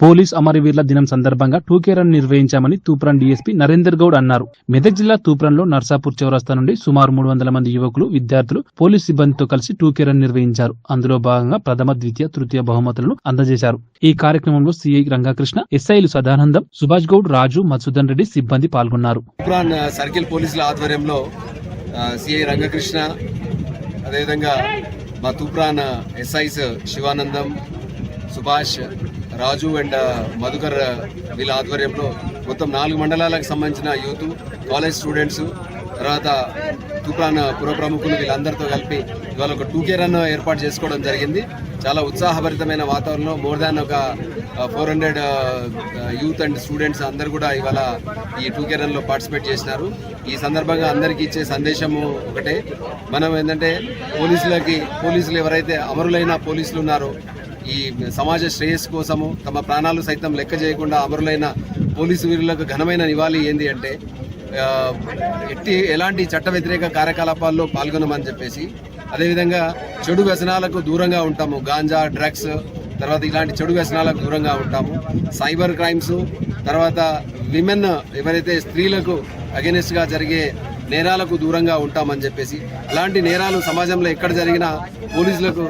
Police అమరవీరుల దినం సందర్భంగా టూకే రన్ నిర్వహించామని తూప్రాన్ డీఎస్పీ నరేందర్ గౌడ్ అన్నారు. మెదక్ జిల్లా తూప్రాన్లో నర్సాపూర్ చౌరస్తా నుండి సుమారు 300 మంది యువకులు, విద్యార్థులు పోలీస్ సిబ్బందితో కలిసి టూకే రన్ నిర్వహించారు. అందులో భాగంగా ప్రథమ, ద్వితీయ, తృతీయ బహుమతులను అందజేశారు. ఈ కార్యక్రమంలో సిఐ రంగకృష్ణ, ఎస్ఐలు సదానందం, సుభాష్ గౌడ్, రాజు, మధుసూదన్ రెడ్డి సిబ్బంది పాల్గొన్నారు. తూప్రాన్ సర్కిల్ పోలీసుల ఆధ్వర్యంలో సిఐ రంగకృష్ణ, అదేవిధంగా మా Toopran SIs Sivanandam, Subhash, Raju and Madhukar వీళ్ళ ఆధ్వర్యంలో మొత్తం 4 మండలాలకు సంబంధించిన యూత్, కాలేజ్ స్టూడెంట్స్, తర్వాత తూప్రాన్ పుర ప్రముఖులు వీళ్ళందరితో కలిపి ఇవాళ ఒక టూకే రన్ ఏర్పాటు చేసుకోవడం జరిగింది. చాలా ఉత్సాహభరితమైన వాతావరణంలో మోర్ దాన్ ఒక 400 యూత్ అండ్ స్టూడెంట్స్ అందరు కూడా ఇవాళ ఈ టూకే రన్లో పార్టిసిపేట్ చేసినారు. ఈ సందర్భంగా అందరికీ ఇచ్చే సందేశము ఒకటే, మనం ఏంటంటే పోలీసులు ఎవరైతే అమరులైన పోలీసులు ఉన్నారో, ఈ సమాజ శ్రేయస్సు కోసము తమ ప్రాణాలు సైతం లెక్క చేయకుండా అమరులైన పోలీసు వీరులకు ఘనమైన నివాళి ఏంది అంటే ఎలాంటి చట్ట వ్యతిరేక కార్యకలాపాల్లో పాల్గొనమని చెప్పేసి, అదేవిధంగా చెడు వ్యసనాలకు దూరంగా ఉంటాము, గాంజా, డ్రగ్స్, తర్వాత ఇలాంటి చెడు వ్యసనాలకు దూరంగా ఉంటాము, సైబర్ క్రైమ్స్, తర్వాత విమెన్ ఎవరైతే స్త్రీలకు అగెనిస్ట్గా జరిగే నేరాలకు దూరంగా ఉంటామని చెప్పేసి, అలాంటి నేరాలు సమాజంలో ఎక్కడ జరిగినా పోలీసులకు